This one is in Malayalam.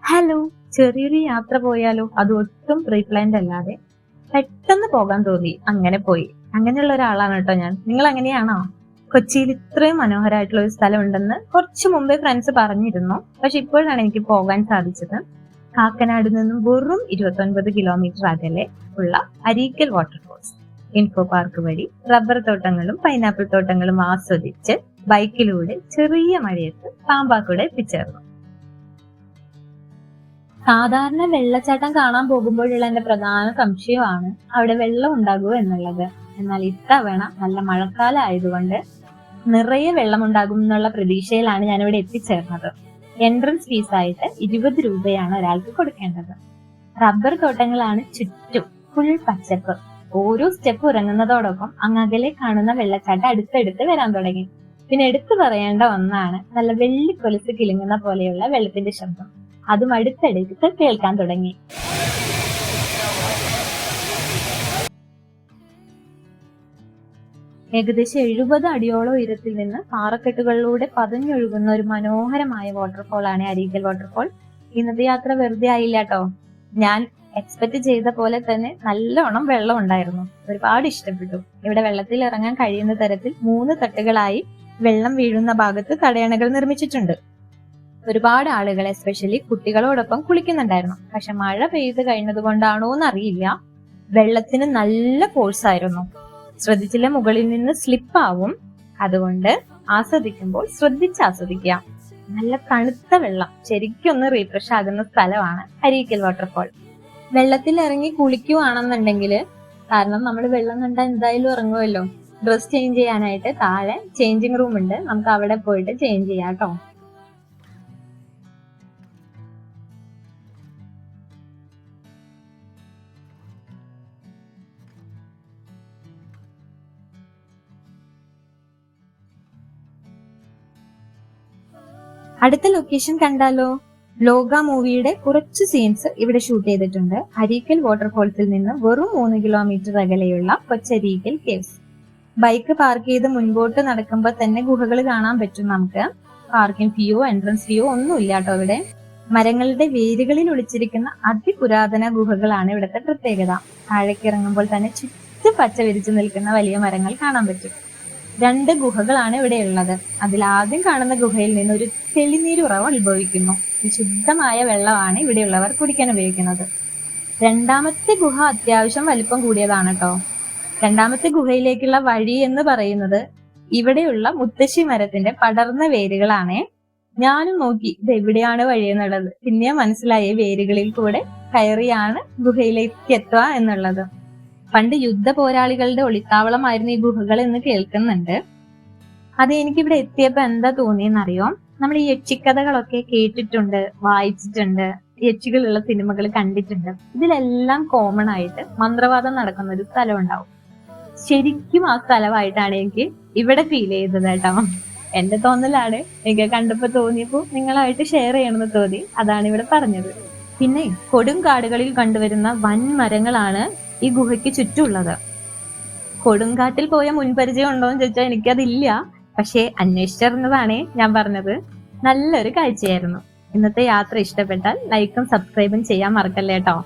ഹലോ, ചെറിയൊരു യാത്ര പോയാലോ? അത് ഒട്ടും പ്രീപ്ലാൻഡ് അല്ലാതെ പെട്ടെന്ന് പോകാൻ തോന്നി, അങ്ങനെ പോയി. അങ്ങനെയുള്ള ഒരാളാണ് കേട്ടോ ഞാൻ. നിങ്ങൾ അങ്ങനെയാണോ? കൊച്ചിയിൽ ഇത്രയും മനോഹരമായിട്ടുള്ള ഒരു സ്ഥലം ഉണ്ടെന്ന് കുറച്ചു മുമ്പേ ഫ്രണ്ട്സ് പറഞ്ഞിരുന്നു. പക്ഷെ ഇപ്പോഴാണ് എനിക്ക് പോകാൻ സാധിച്ചത്. കാക്കനാട് നിന്നും വെറും 29 കിലോമീറ്റർ അകലെ ഉള്ള അരീക്കൽ വാട്ടർഫോൾസ്. ഇൻഫോ പാർക്ക് വഴി റബ്ബർ തോട്ടങ്ങളും പൈനാപ്പിൾ തോട്ടങ്ങളും ആസ്വദിച്ച് ബൈക്കിലൂടെ ചെറിയ മഴയത്ത് പാമ്പാക്കൂടെ എത്തിച്ചേർന്നു. സാധാരണ വെള്ളച്ചാട്ടം കാണാൻ പോകുമ്പോഴുള്ള എന്റെ പ്രധാന സംശയമാണ് അവിടെ വെള്ളം ഉണ്ടാകുമോ എന്നുള്ളത്. എന്നാൽ ഇത്തവണ നല്ല മഴക്കാലം ആയതുകൊണ്ട് നിറയെ വെള്ളം ഉണ്ടാകും എന്നുള്ള പ്രതീക്ഷയിലാണ് ഞാനിവിടെ എത്തിച്ചേർന്നത്. എൻട്രൻസ് ഫീസ് ആയിട്ട് 20 രൂപയാണ് ഒരാൾക്ക് കൊടുക്കേണ്ടത്. റബ്ബർ തോട്ടങ്ങളാണ് ചുറ്റും, ഫുൾ പച്ചപ്പ്. ഓരോ സ്റ്റെപ്പ് ഇറങ്ങുന്നതോടൊപ്പം അങ്ങകലെ കാണുന്ന വെള്ളച്ചാട്ടം അടുത്തടുത്ത് വരാൻ തുടങ്ങി. പിന്നെ എടുത്തു പറയേണ്ട ഒന്നാണ് നല്ല വെള്ളിക്കൊലുസ് കിലുങ്ങുന്ന പോലെയുള്ള വെള്ളത്തിന്റെ ശബ്ദം. അതും അടുത്തടുത്ത് കേൾക്കാൻ തുടങ്ങി. ഏകദേശം 70 അടിയോളം ഉയരത്തിൽ നിന്ന് പാറക്കെട്ടുകളിലൂടെ പതഞ്ഞൊഴുകുന്ന ഒരു മനോഹരമായ വാട്ടർഫോൾ ആണ് അരീക്കൽ വാട്ടർഫോൾ. ഇന്നത്തെ യാത്ര വെറുതെ ആയില്ല കേട്ടോ. ഞാൻ എക്സ്പെക്ട് ചെയ്ത പോലെ തന്നെ നല്ലോണം വെള്ളം ഉണ്ടായിരുന്നു. ഒരുപാട് ഇഷ്ടപ്പെട്ടു. ഇവിടെ വെള്ളത്തിൽ ഇറങ്ങാൻ കഴിയുന്ന തരത്തിൽ 3 തട്ടുകളായി വെള്ളം വീഴുന്ന ഭാഗത്ത് തടയണകൾ നിർമ്മിച്ചിട്ടുണ്ട്. ഒരുപാട് ആളുകൾ എസ്പെഷ്യലി കുട്ടികളോടൊപ്പം കുളിക്കുന്നുണ്ടായിരുന്നു. പക്ഷെ മഴ പെയ്ത് കഴിഞ്ഞത് കൊണ്ടാണോ എന്നറിയില്ല, വെള്ളത്തിന് നല്ല ഫോഴ്സ് ആയിരുന്നു. ശ്രദ്ധിച്ചില്ല, മുകളിൽ നിന്ന് സ്ലിപ്പ് ആവും. അതുകൊണ്ട് ആസ്വദിക്കുമ്പോൾ ശ്രദ്ധിച്ച് ആസ്വദിക്കുക. നല്ല തണുത്ത വെള്ളം, ശരിക്കും ഒന്ന് റീഫ്രഷ് ആകുന്ന സ്ഥലമാണ് അരീക്കൽ വാട്ടർഫോൾ. വെള്ളത്തിൽ ഇറങ്ങി കുളിക്കുവാണെന്നുണ്ടെങ്കിൽ, കാരണം നമ്മൾ വെള്ളം കണ്ടാൽ എന്തായാലും ഇറങ്ങുമല്ലോ, ഡ്രസ് ചേഞ്ച് ചെയ്യാനായിട്ട് താഴെ ചേഞ്ചിങ് റൂം ഉണ്ട്. നമുക്ക് അവിടെ പോയിട്ട് ചേഞ്ച് ചെയ്യാം കേട്ടോ. അടുത്ത ലൊക്കേഷൻ കണ്ടാലോ? ലോക മൂവിയുടെ കുറച്ച് സീൻസ് ഇവിടെ ഷൂട്ട് ചെയ്തിട്ടുണ്ട്. അരീക്കൽ വാട്ടർഫോൾസിൽ നിന്ന് വെറും 3 കിലോമീറ്റർ അകലെയുള്ള കൊച്ചരീക്കൽ കേവ്സ്. ബൈക്ക് പാർക്ക് ചെയ്ത് മുൻപോട്ട് നടക്കുമ്പോൾ തന്നെ ഗുഹകൾ കാണാൻ പറ്റും നമുക്ക്. പാർക്കിംഗ് ഫീയോ എൻട്രൻസ് ഫീയോ ഒന്നും ഇല്ല കേട്ടോ ഇവിടെ. മരങ്ങളുടെ വേരുകളിൽ ഒളിച്ചിരിക്കുന്ന അതിപുരാതന ഗുഹകളാണ് ഇവിടുത്തെ പ്രത്യേകത. താഴേക്ക് ഇറങ്ങുമ്പോൾ തന്നെ ചുറ്റും പച്ച വിരിച്ചു നിൽക്കുന്ന വലിയ മരങ്ങൾ കാണാൻ പറ്റും. 2 ഗുഹകളാണ് ഇവിടെ ഉള്ളത്. അതിൽ ആദ്യം കാണുന്ന ഗുഹയിൽ നിന്ന് ഒരു തെളിനീരുറവ് ഉത്ഭവിക്കുന്നു. ശുദ്ധമായ വെള്ളമാണ് ഇവിടെയുള്ളവർ കുടിക്കാൻ ഉപയോഗിക്കുന്നത്. രണ്ടാമത്തെ ഗുഹ അത്യാവശ്യം വലിപ്പം കൂടിയതാണ് കേട്ടോ. രണ്ടാമത്തെ ഗുഹയിലേക്കുള്ള വഴി എന്ന് പറയുന്നത് ഇവിടെയുള്ള മുത്തശ്ശി മരത്തിന്റെ പടർന്ന വേരുകളാണ്. ഞാനും നോക്കി ഇത് എവിടെയാണ് വഴി എന്നുള്ളത്. പിന്നെ മനസ്സിലായി വേരുകളിൽ കൂടെ കയറിയാണ് ഗുഹയിലേക്ക് എത്തുക എന്നുള്ളത്. പണ്ട് യുദ്ധ പോരാളികളുടെ ഒളിത്താവളമായിരുന്നു ഈ ഗുഹകൾ എന്ന് കേൾക്കുന്നുണ്ട്. അത് എനിക്കിവിടെ എത്തിയപ്പോ എന്താ തോന്നിയെന്നറിയോ? നമ്മൾ ഈ യക്ഷിക്കഥകളൊക്കെ കേട്ടിട്ടുണ്ട്, വായിച്ചിട്ടുണ്ട്, യക്ഷികളുള്ള സിനിമകൾ കണ്ടിട്ടുണ്ട്. ഇതിലെല്ലാം കോമൺ ആയിട്ട് മന്ത്രവാദം നടക്കുന്ന ഒരു സ്ഥലം ഉണ്ടാവും. ശരിക്കും ആ സ്ഥലമായിട്ടാണ് എനിക്ക് ഇവിടെ ഫീൽ ചെയ്തത് കേട്ടോ. എന്റെ തോന്നലാണ്, എനിക്ക് കണ്ടപ്പോ തോന്നിയപ്പോ നിങ്ങളായിട്ട് ഷെയർ ചെയ്യണമെന്ന് തോന്നി, അതാണ് ഇവിടെ പറഞ്ഞത്. പിന്നെ കൊടും കാടുകളിൽ കണ്ടുവരുന്ന വൻ മരങ്ങളാണ് ഈ ഗുഹയ്ക്ക് ചുറ്റുമുള്ളത്. കൊടുങ്കാട്ടിൽ പോയ മുൻപരിചയം ഉണ്ടോ എന്ന് ചോദിച്ചാൽ എനിക്കതില്ല. പക്ഷെ അന്വേഷിച്ചറിഞ്ഞതാണ് ഞാൻ പറഞ്ഞത്. നല്ലൊരു കാഴ്ചയായിരുന്നു. ഇന്നത്തെ യാത്ര ഇഷ്ടപ്പെട്ടാൽ ലൈക്കും സബ്സ്ക്രൈബും ചെയ്യാൻ മറക്കല്ലേ കേട്ടോ.